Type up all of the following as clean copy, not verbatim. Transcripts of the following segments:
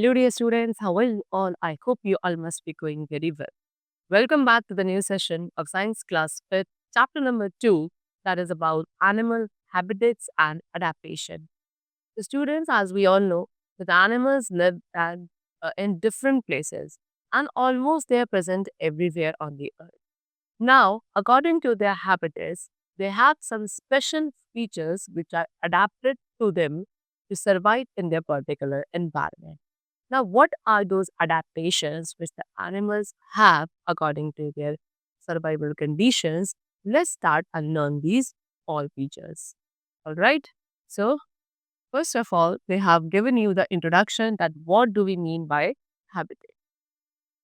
Hello, dear students. How are you all? I hope you all must be going very well. Welcome back to the new session of Science Class with chapter number 2, that is about animal habitats and adaptation. The students, as we all know, that animals live in different places and almost they are present everywhere on the earth. Now, according to their habitats, they have some special features which are adapted to them to survive in their particular environment. Now, what are those adaptations which the animals have according to their survival conditions? Let's start and learn these all features. All right. So, first of all, they have given you the introduction that what do we mean by habitat.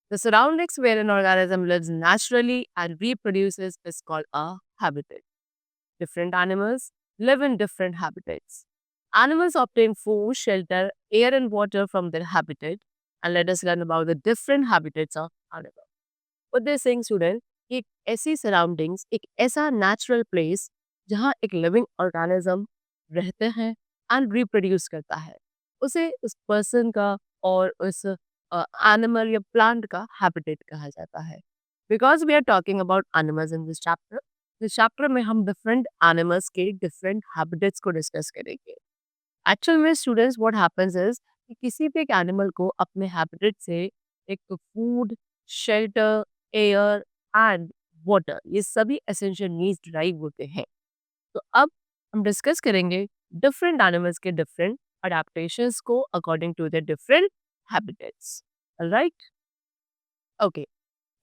The surroundings where an organism lives naturally and reproduces is called a habitat. Different animals live in different habitats. Animals obtain food, shelter, air, and water from their habitat. And let us learn about the different habitats of animals. What they're saying, student, एक ऐसी surroundings, एक ऐसा natural place जहाँ एक living organism रहते हैं and reproduce करता है, उसे उस पर्सन का और उस एनिमल या प्लांट का हैबिटेट कहा जाता है. Because we are talking about animals in this chapter, इस चैप्टर में हम डिफरेंट एनिमल्स के डिफरेंट हैबिटेट्स को डिस्कस करेंगे. एक्चुअल में स्टूडेंट्स व्हाट हैपेंस इज कि किसी भी एक एनिमल को अपने हैबिटेट से एक food, shelter, air and water, ये सभी एसेंशियल नीड्स ड्राइव होते हैं. तो अब हम डिस्कस करेंगे डिफरेंट एनिमल्स के डिफरेंट अडेप्टेशंस को according to the different habitats. Right. Okay.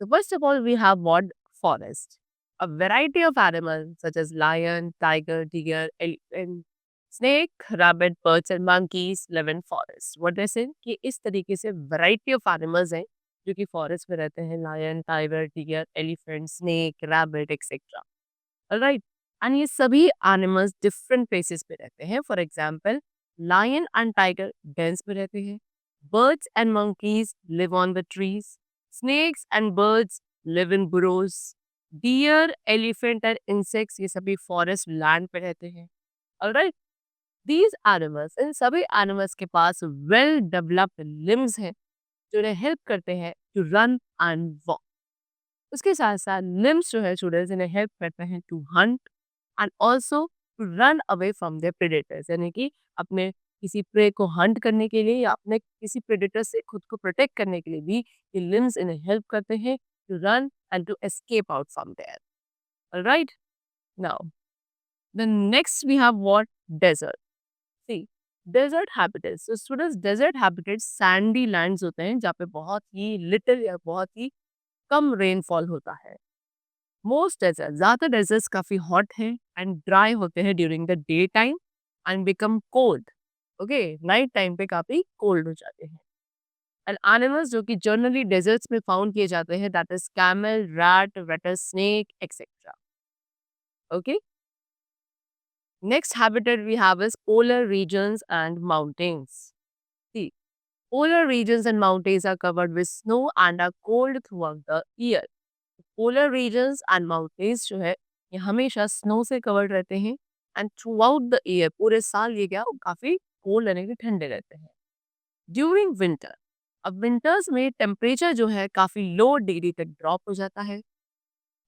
So first of all, we have what? Forest. A variety of animals such as lion, tiger, deer, elephant, snake, rabbit, birds and monkeys live in forest. What they say कि इस तरीके से variety of animals हैं जो कि forest में रहते हैं. Lion, tiger, deer, elephant, snake, rabbit, etc. Alright. And ये सभी animals different places पे रहते हैं. For example, lion and tiger dens पे रहते हैं. Birds and monkeys live on the trees. Snakes and birds live in burrows. Deer, elephant and insects ये सभी forest land पे रहते हैं. Alright. These animals, इन सभी animals के पास well developed limbs हैं जो उन्हें help करते हैं to run and walk. उसके साथ साथ limbs जो है स्टूडेंट्स इन्हें हेल्प करते हैं to hunt and also to run away from their predators, यानी कि अपने किसी प्रे को हंट करने के लिए या अपने किसी प्रेडेटर से खुद को प्रोटेक्ट करने के लिए भी ये लिम्स इन्हें हेल्प करते हैं to run and to escape out from there. Alright. Now the next we have what? Desert. See, desert habitats. तो students desert habitats sandy lands होते हैं जहाँ पे बहुत ही लिटिल या बहुत ही कम रेनफॉल होता है. मोस्ट डेजर्ट, ज़्यादातर डेजर्ट्स काफ़ी हॉट हैं एंड ड्राई होते हैं during the day time and become cold. Okay, night time पे काफ़ी कोल्ड हो जाते हैं. एंड एनिमल्स जो कि जनरली डेजर्ट्स में फाउंड किए जाते हैं that is camel, rat, rattlesnake etcetera. Okay. Next habitat we have is polar regions and mountains. See, polar regions and mountains are covered with snow and are cold throughout the year. Polar regions and mountains जो है ये हमेशा snow से covered रहते हैं and throughout the year, पूरे साल ये क्या काफी कोल्ड यानी कि ठंडे रहते हैं. ड्यूरिंग विंटर, अब विंटर्स में टेम्परेचर जो है काफी लो डिग्री तक ड्रॉप हो जाता है.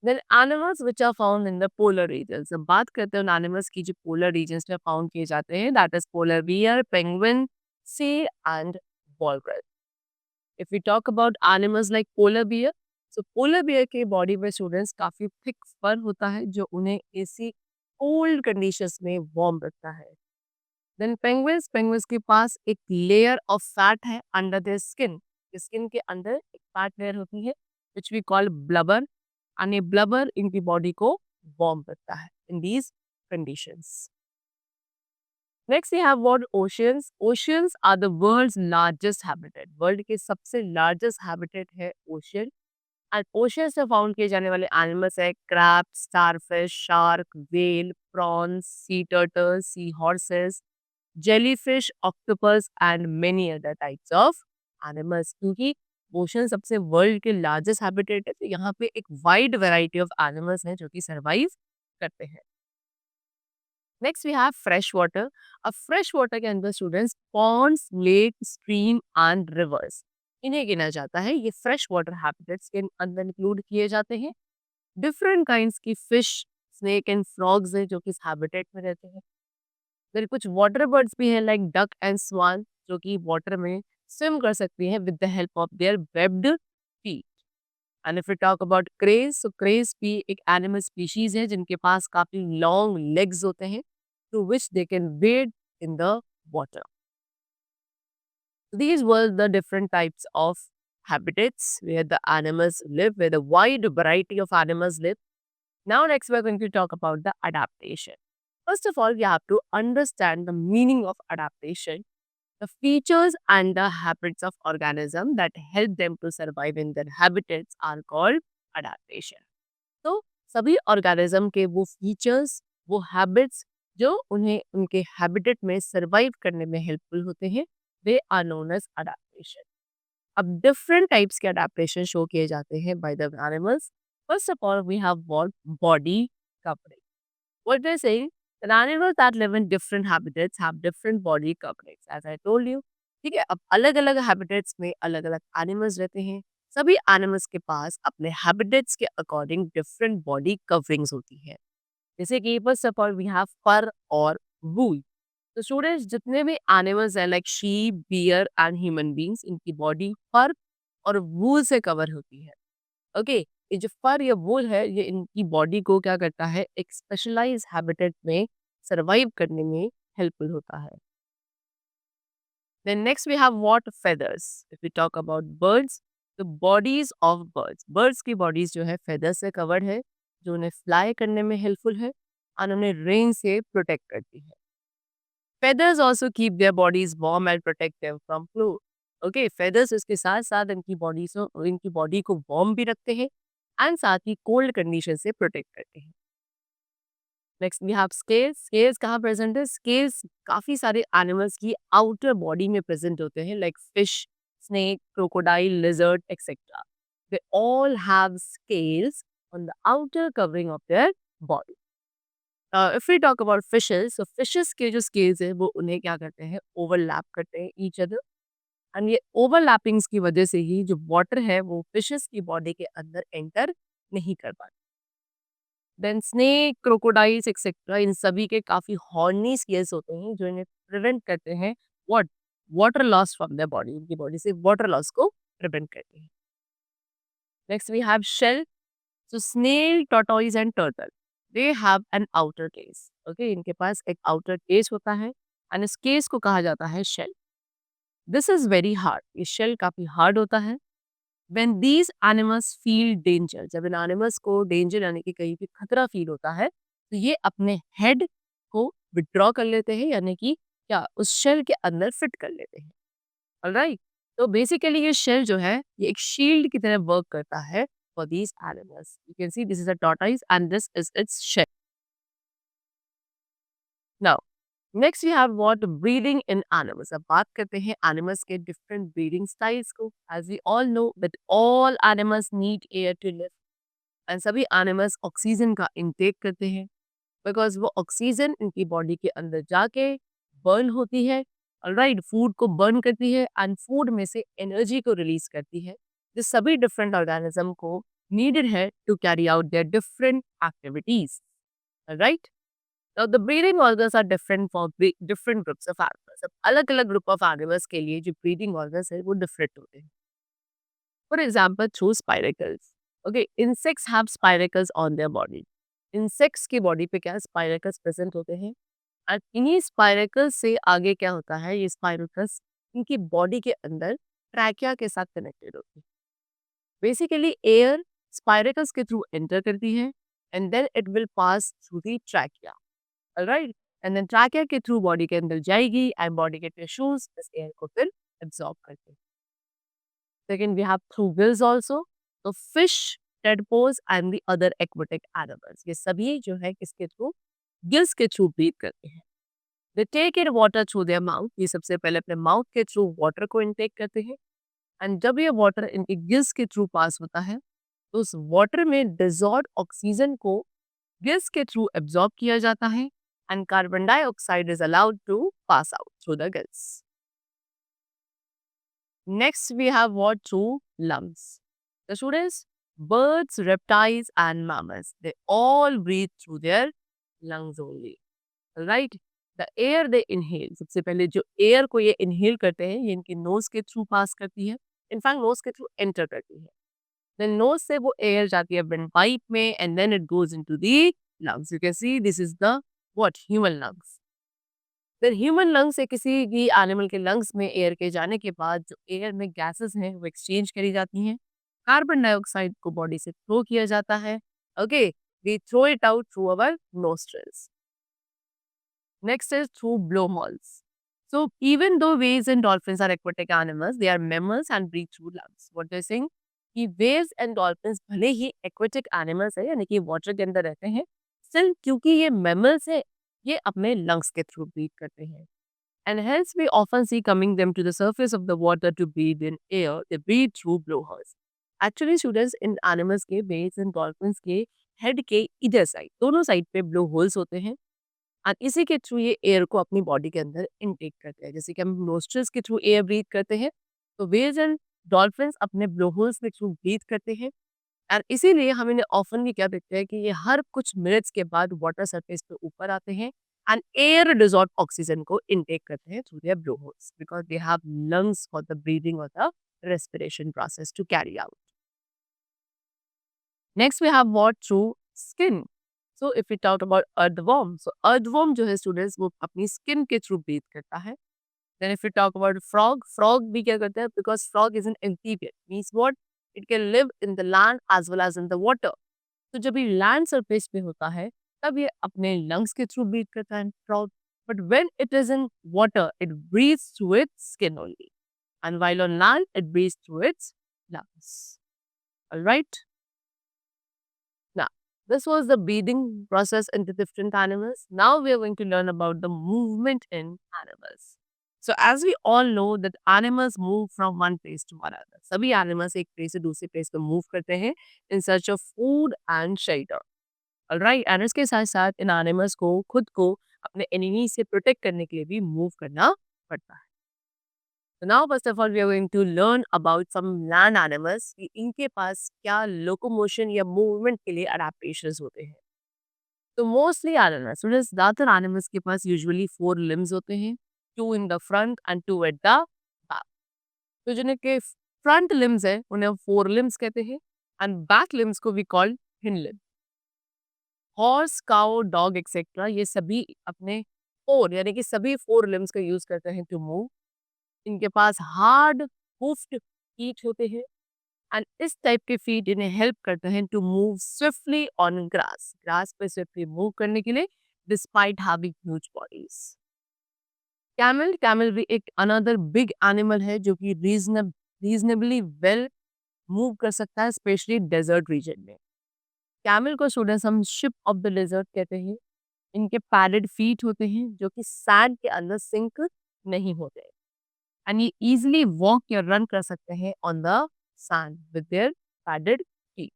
Then animals which are found in the polar regions. अब बात करते हैं उन एनिमल्स की जो पोलर रीजन्स में फाउंड किए जाते हैं that is polar bear, penguin, seal and walrus. If we talk about animals like polar bear, so polar bear के बॉडी में स्टूडेंट्स काफी थिक फर होता है जो उन्हें ऐसी कोल्ड कंडीशंस में वार्म रखता है. देन पेंगुइन्स, पेंगुइन्स के पास एक लेयर ऑफ फैट है अंडर देयर स्किन. स्किन के अंदर एक फैट लेयर होती है which we call blubber, and ये ब्लबर इनकी बॉडी को वार्म रखता है in these conditions. Next we have what? Oceans. Oceans are the world's largest habitat. World के सबसे लार्जेस्ट हैबिटेट है ओशियन. एंड ओशियन से फाउंड किए जाने वाले एनिमल्स है crab, starfish, shark, whale, prawns, sea turtles, C horses, jellyfish, octopus and many other types of animals. क्योंकि ocean सबसे वर्ल्ड के लार्जेस्ट हैबिटेट है तो यहाँ पे एक वाइड वैरायटी ऑफ एनिमल्स हैं जो कि सर्वाइव करते हैं. Next we have fresh water. अब फ्रेश वाटर के अंदर students ponds, lake, stream and rivers, इन्हें गिना जाता है। ये फ्रेश वाटर हैबिटेट्स के अंदर इंक्लूड किए जाते हैं। डिफरेंट काइंड्स की फिश, स्नेक एंड फ्रॉग्स हैं जो कि इस हैबिटेट में रहते हैं। फिर कुछ वाटर बर्ड्स भी हैं लाइक डक एंड स्वान, जो कि वाटर में स्विम कर सकती हैं with the help of their webbed feet. And if you talk about craze, so craze भी एक एनिमल स्पीशीज है जिनके पास काफी लॉन्ग लेग्स होते हैं, through which they can wade in the water. These were the different types of habitats where the animals live, where the wide variety of animals live. Now, next we're going to talk about the adaptation. First of all, we have to understand the meaning of adaptation, the features and the habits of organism that help them to survive in their habitats are called adaptation. तो सभी organism के वो features, वो habits जो उन्हें उनके habitat में survive करने में हेल्पफुल होते हैं, they are known as adaptation. अब डिफरेंट टाइप्स के अडेप्टेशन शो किए जाते हैं by the animals. First of all we have what body covering. What they saying that animals that live in different habitats have different body coverings as I told you. ठीक है, अब अलग-अलग habitats में अलग-अलग animals रहते हैं। सभी animals के पास अपने हैबिटेट्स के अकॉर्डिंग डिफरेंट बॉडी कवरिंग्स होती है। जैसे कि first of all we have fur और वूल। तो स्टूडेंट्स जितने भी एनिमल्स हैं like sheep, bear and human beings, इनकी बॉडी फर और वूल से कवर होती है। ओके, ये जो फर या वूल है ये इनकी बॉडी को क्या करता है, एक स्पेशलाइज हैबिटेट में सरवाइव करने में हेल्पफुल होता है। Then next we have what feathers. If we talk about birds, the bodies of birds. Birds की bodies जो है feathers से covered है, जो उन्हें fly करने में helpful है और उन्हें rain से protect करती है। Feathers also keep their bodies warm and protect them from flu. Okay, feathers इसके साथ साथ इनकी body को warm भी रखते हैं and साथ ही cold condition से protect करते हैं। Next we have scales. Scales कहाँ प्रेजेंट है? स्केल्स काफी सारे एनिमल्स की आउटर बॉडी में प्रेजेंट होते हैं like fish, snake, crocodile, lizard etcetera. They all have scales on the outer covering of their body. If we talk about fishes, so fishes के जो स्केल्स है वो उन्हें क्या करते हैं, ओवरलैप करते हैं ईच अदर। एंड ये ओवरलैपिंग्स की वजह से ही जो वाटर है वो फिशेस की बॉडी के अंदर एंटर नहीं कर पाता। देन स्नेक, क्रोकोडाइल्स एक्सेट्रा, इन सभी के काफी हॉर्नी स्केल्स होते हैं जो इन्हें प्रिवेंट करते हैं what, water loss from their body, इनकी बॉडी से वाटर लॉस को प्रिवेंट करते हैं। Next we have shell. So snail, tortoise and turtle, they have an outer case. Okay, इनके पास एक आउटर केस होता है एंड इस केस को कहा जाता है shell. This is very hard, ये शेल काफी हार्ड होता है। When these animals feel danger, जब इन एनिमल्स को डेंजर यानी कि कहीं भी खतरा फील होता है तो ये अपने हेड को विड्रॉ कर लेते हैं, यानी कि क्या उस शेल के अंदर फिट कर लेते हैं। ऑलराइट, तो बेसिकली ये शेल जो है ये एक शील्ड की तरह वर्क करता है for these animals. You can see this is a tortoise and this is its shell. Now next we have what, breathing in animals. अब बात करते हैं एनिमल्स के डिफरेंट ब्रीदिंग स्टाइल्स को। As we all know that all animals need air to live and सभी animals oxygen का intake करते हैं बिकॉज वो ऑक्सीजन इनकी बॉडी के अंदर जाके बर्न होती है। ऑलराइट, फूड को बर्न करती है एंड फूड में से एनर्जी को रिलीज करती है जो सभी डिफरेंट ऑर्गेनिज्म को नीडेड है to carry out their different activities. Right, now the breathing organs are different for different groups of animals। अब अलग-अलग ग्रुप ऑफ एनिमल्स के लिए जो ब्रीदिंग ऑर्गन्स है वो डिफरेंट होते हैं। For example through spiracles. Okay, insects have spiracles on their body. Insects की बॉडी पे क्या स्पाइरेकल्स प्रेजेंट होते हैं और इन्हीं स्पाइरेकल्स से आगे क्या होता है, ये स्पाइरेकल्स इनकी बॉडी के अंदर ट्रैकिया के साथ कनेक्टेड होती है। बेसिकली एयर स्पाइरेकल्स के थ्रू एंटर करती है and then it will pass through the trachea. Right, and then trachea के थ्रू बॉडी के अंदर जाएगी एंड बॉडी के टिश्यूज इस एयर को फिर एब्जॉर्ब करते हैं। Second we have through gills also. तो fish, tadpoles and the other aquatic animals, ये सभी जो है किसके थ्रू, गिल्स के थ्रू ब्रीथ करते हैं। They take in water through their mouth, ये सबसे पहले अपने माउथ के थ्रू वाटर को इनटेक करते हैं एंड जब ये वाटर इनके गिल्स के थ्रू पास होता है तो उस वाटर में डिजॉल्व ऑक्सीजन को गिल्स के थ्रू एब्जॉर्ब किया जाता है and carbon dioxide is allowed to pass out through the gills. Next, we have what? Through lungs. The students, birds, reptiles, and mammals, they all breathe through their lungs only. Right? The air they inhale, सबसे पहले जो air को ये inhale करते हैं, ये इनकी knows के थ्रू पास करती है. इनफैक्ट नोज के थ्रू एंटर करती है. देन नोज से वो एयर जाती है विंडपाइप में and then it goes into the lungs. You can see this is the what human lungs. फिर ह्यूमन लंग्स से किसी भी एनिमल के लंग्स में एयर के जाने के बाद जो एयर में गैसेस हैं वो एक्सचेंज करी जाती हैं. कार्बन डाइऑक्साइड को बॉडी से थ्रो किया जाता है. Okay, we throw it out through our nostrils. Next is through blowholes. So even though whales and dolphins are aquatic animals, they are mammals and breathe through lungs. What they're saying कि whales and dolphins भले ही aquatic animals है यानी कि water के अंदर रहते हैं, still क्योंकि ये mammals है, ये अपने lungs के through breathe करते हैं. And hence we often see coming them to the surface of the water to breathe in air. They breathe through blowholes. Actually students, in animals के whales and dolphins के head के इधर side, दोनों side पे blowholes होते हैं. और इसी के थ्रू ये एयर को अपनी बॉडी के अंदर इनटेक करते हैं. जैसे कि हम नोस्ट्रल्स के थ्रू एयर ब्रीथ करते हैं, तो वेल्स एंड डॉल्फिन्स अपने ब्लोहोल्स के थ्रू ब्रीथ करते हैं. और इसीलिए हम इन्हें ऑफनली क्या देखते हैं कि ये हर कुछ मिनट्स के बाद वाटर सरफेस पे ऊपर आते हैं एंड एयर डिजॉल्व ऑक्सीजन को इनटेक करते हैं through their blowholes because they have lungs for the breathing और the respiration process to carry out. Next we have what? Through skin. So if we talk about earthworm, so earthworm जो है students वो अपनी skin के through breathe करता है. Then if you talk about frog, frog भी क्या करता है because frog is an amphibian, means what? It can live in the land as well as in the water. तो जब ये लैंड सरफेस पे होता है तब ये अपने लंग्स के थ्रू ब्रीथ करता है frog. But when it is in water it breathes through its skin only and while on land it breathes through its lungs. Alright. Now, this was the breathing process in the different animals. Now we are going to learn about the movement in animals. So as we all know that animals move from one place to another. सभी animals एक place से दूसरे place पे move करते हैं in search of food and shelter. Alright, and इसके साथ साथ इन animals को खुद को अपने enemy से protect करने के लिए भी move करना पड़ता है. So now first of all we are going to learn about some land animals कि इनके पास क्या locomotion या movement के लिए adaptations होते हैं. तो mostly animals, ज़्यादातर animals के पास usually 4 limbs होते हैं, 2 in the front and 2 at the back. तो जिनके front limbs है उन्हें 4 limbs कहते हैं and back limbs को we call hind limbs. Horse, cow, dog etc. ये सभी अपने 4 यानी कि सभी 4 limbs का यूज करते हैं to move. इनके पास हार्ड हुफ्ड फीट होते हैं एंड इस टाइप के फीट इन्हें हेल्प करते हैं to move swiftly on grass, grass पे स्विफ्टली मूव करने के लिए despite having huge bodies. Camel, camel भी एक अनदर बिग एनिमल है जो कि रीजनेबली वेल मूव कर सकता है स्पेशली डेजर्ट रीजन में. कैमल को स्टूडेंट्स हम शिप ऑफ द डेजर्ट कहते हैं. इनके पैडेड फीट होते हैं जो कि सैंड के अंदर सिंक नहीं होते and you easily walk या run कर सकते हैं on the sand with their padded feet.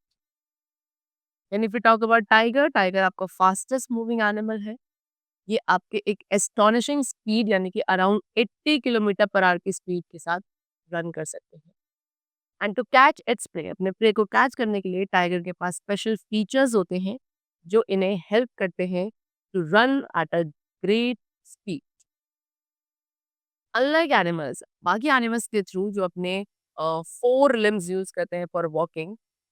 And if we talk about tiger, tiger आपका fastest moving animal है. ये आपके एक astonishing speed यानी कि around 80 किलोमीटर पर आवर की स्पीड के साथ रन कर सकते हैं. And to catch its prey, अपने prey को कैच करने के लिए टाइगर के पास स्पेशल फीचर्स होते हैं जो इन्हें हेल्प करते हैं to run at a great speed. Unlike animals, बाकी एनिमल्स के थ्रू जो अपने 4 लिम्स यूज करते हैं for walking,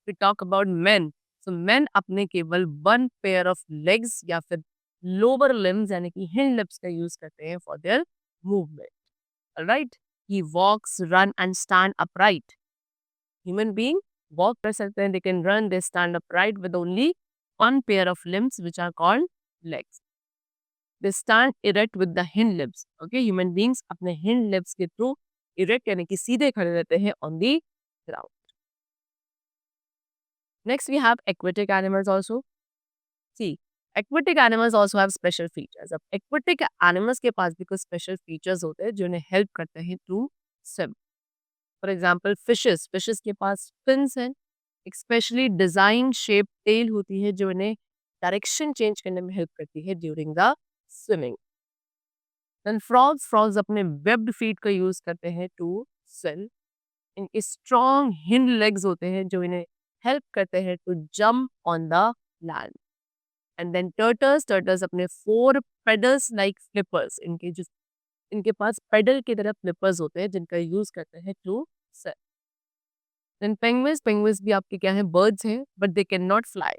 we talk about men. So men अपने केवल 1 पेयर ऑफ लेग्स या फिर लोअर लिम्स यानी कि हिंड लिम्स का यूज करते हैं for their movement. Right, he walks, run and stand upright. Human being walk कर सकते हैं, they can run, they stand upright with only 1 pair of limbs which are called legs. They stand erect with the hind limbs. Okay, human beings अपने hind limbs के through erect यानी कि सीधे खड़े रहते हैं on the ground. Next we have aquatic animals also. See, aquatic animals also have special features. अब aquatic animals के पास भी कुछ special features होते हैं जो उन्हें help करते हैं to swim. For example, fishes. Fishes के पास fins हैं. एक specially designed shaped tail होती है जो इन्हें direction change करने में help करती है during the swimming. Then frogs अपने webbed feet का use करते हैं to swim. इनके strong hind legs होते हैं जो इन्हें help करते हैं to jump on the land. And then turtles अपने four pedals like flippers, इनके पास pedal की तरह flippers होते हैं जिनका use करते हैं to swim. Then penguins भी आपके क्या हैं, birds हैं, but they cannot fly.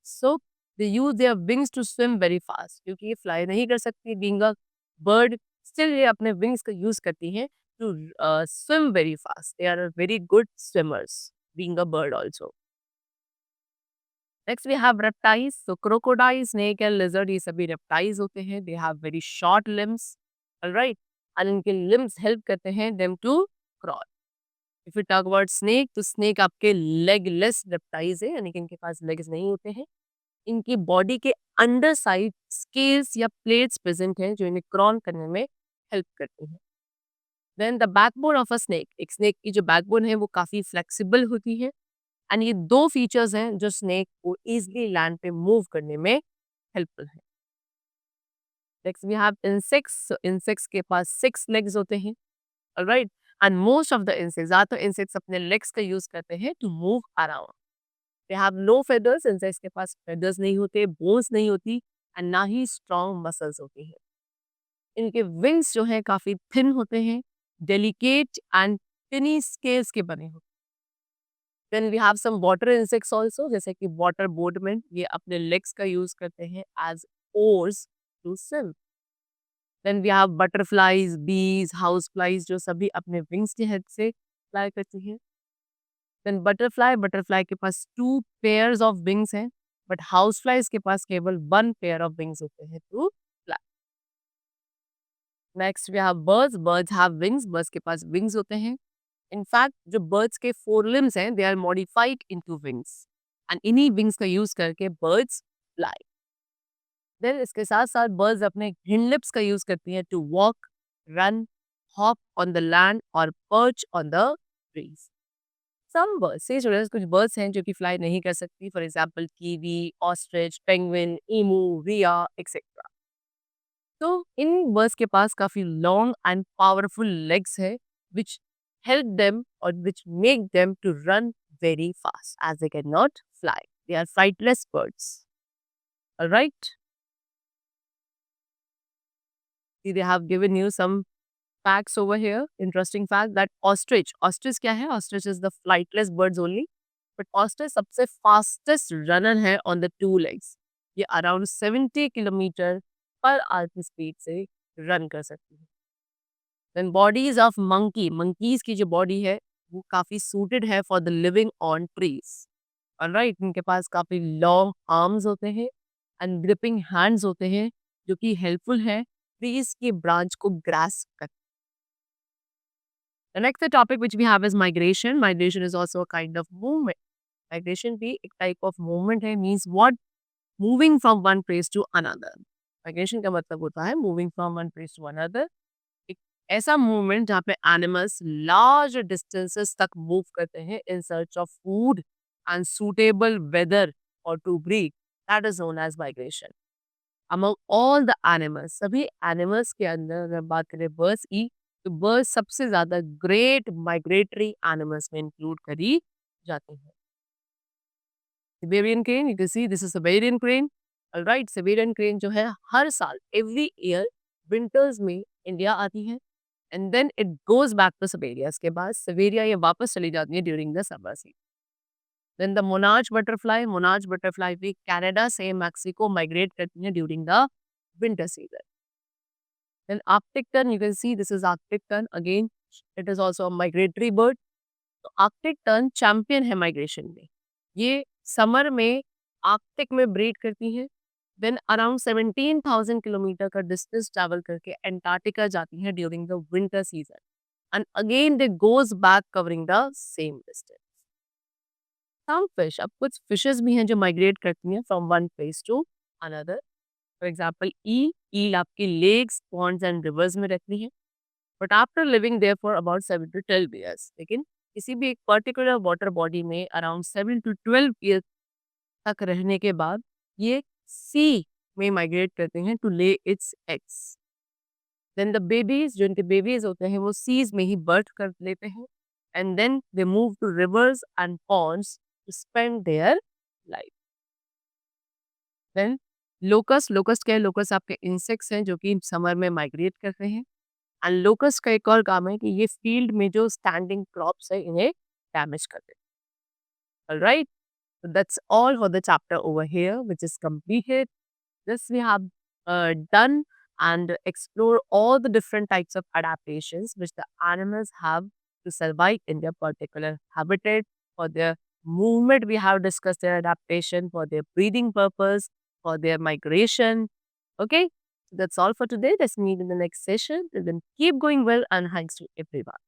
So they use their wings to swim very fast. क्योंकि ये fly नहीं कर सकती, being a bird, still ये अपने wings का use करती हैं to swim very fast. They are a very good swimmers, being a bird also. Next we have reptiles. So crocodile, snake and lizard ये सभी reptiles होते हैं. They have very short limbs, alright, and इनके limbs help करते हैं them to crawl. If you talk about snake, तो snake आपके legless reptiles है, यानी कि इनके पास legs नहीं होते हैं. इनकी बॉडी के अंडर साइड स्केल्स या प्लेट्स प्रेजेंट हैं जो इन्हें क्रॉल करने में हेल्प करती हैं. Then the backbone of a snake, एक स्नेक की जो बैकबोन है वो काफी फ्लेक्सिबल होती है. एंड ये दो फीचर्स हैं जो स्नेक को इजीली लैंड पे मूव करने में हेल्पफुल है. Next we have insects. Insects के पास 6 लेग्स होते हैं, alright, and most of the insects, ज्यादातर इंसेक्ट्स अपने लेग्स का यूज करते हैं to move around. They have no feathers, insects के पास फेदर्स नहीं होते, बोन्स नहीं होती, एंड ना ही स्ट्रॉन्ग मसल्स होती हैं. इनके विंग्स जो हैं काफी थिन होते हैं, डेलिकेट एंड टिनी स्केल्स के बने होते हैं. Then we have some water insects also, जैसे कि वाटर बोटमैन, ये अपने लेग्स का यूज करते हैं as oars to swim. Then we have butterflies, bees, houseflies जो सभी अपने विंग्स की हेल्प से फ्लाई करती हैं. देन बटरफ्लाई के पास 2 पेयर्स ऑफ विंग्स हैं, बट हाउस फ्लाइज के पास केवल 1 पेयर ऑफ विंग्स होते हैं to fly. Next we have birds. Birds have wings, birds के पास विंग्स होते हैं. इनफैक्ट जो बर्ड्स के 4 लिम्स हैं, they are modified into wings, and इन्हीं विंग्स का यूज करके बर्ड्स फ्लाई. देन इसके साथ साथ बर्ड्स अपने हिंड लिप्स का यूज करती हैं to walk, run, hop on the land और perch on the trees. Some birds से जुड़े कुछ बर्ड्स हैं जो कि फ्लाई नहीं कर सकती, for example kiwi, ostrich, penguin, emu, rhea etcetera. तो इन बर्ड्स के पास काफी लॉन्ग एंड पावरफुल लेग्स है विच हेल्प देम और which make them to run very fast as they cannot fly. They are flightless birds. All right. See, they have given you some facts over here. Interesting fact that ostrich क्या है? Ostrich is the flightless birds only. But ostrich सबसे fastest runner है on the 2 legs. ये around 70 kilometre per hour की speed से run कर सकती है. Then bodies of monkeys की जो बॉडी है वो काफी सूटेड है for the living on trees. Alright, इनके पास काफी लॉन्ग आर्म्स होते हैं एंड ग्रिपिंग हैंड्स होते हैं जो कि हेल्पफुल है ट्रीज की ब्रांच को ग्रास्प कर. The next topic which we have is migration. Migration is also a kind of movement. Migration भी एक type of movement है, means what? Moving from one place to another. Migration का मतलब होता है moving from one place to another. एक ऐसा movement जहाँ पे एनिमल्स लार्ज डिस्टेंसेस तक मूव करते हैं in search of food and suitable weather और to breed. That is known as migration. Among all the animals, सभी एनिमल्स के अंदर अगर बात करें बर्ड्स की, तो बर्ड्स सबसे ज्यादा ग्रेट माइग्रेटरी एनिमल्स में इंक्लूड करी जाती हैं. Siberian crane, you can see this is Siberian crane. Alright, Siberian crane जो है हर साल every year winters में इंडिया आती है and then it goes back to Siberia. इसके बाद सिबेरिया ये वापस चली जाती है during the summer season. Then the monarch butterfly भी कनाडा से मैक्सिको माइग्रेट करती है during the winter season. Then Arctic tern, you can see this is Arctic tern. Again, it is also a migratory bird. तो Arctic tern champion है migration में. ये summer में Arctic में ब्रीड करती हैं, देन अराउंड 17,000 किलोमीटर का distance travel करके एंटार्क्टिका जाती हैं during the winter season and again they goes back covering the same distance. Some fish, अब कुछ फिशेस भी हैं जो माइग्रेट करती हैं from one place to another. For example eel आपकी लेक्स, पॉन्ड्स एंड रिवर्स में रहती है, but after living there for about 7 to 12 years. लेकिन किसी भी एक पर्टिकुलर वाटर बॉडी में अराउंड 7 to 12 years तक रहने के बाद ये सी में माइग्रेट करते हैं to lay its eggs. Then the babies, जो इनके बेबीज होते हैं वो सीज में ही बर्थ कर लेते हैं and then they move to rivers and ponds to spend their life. Then locust, locust क्या है? लोकस्ट आपके इंसेक्ट्स हैं जो कि समर में माइग्रेट करते हैं। एंड लोकस्ट का एक और काम है कि ये फील्ड में जो स्टैंडिंग क्रॉप्स है इन्हें डैमेज कर देते हैं। Alright, so that's all for the chapter over here, which is completed. This we have done and explore all the different types of adaptations which the animals have to survive in their particular habitat. For their movement, we have discussed their adaptation, for their breeding purpose, for their migration. Okay, so that's all for today. Let's meet in the next session. Then keep going well and thanks to everyone.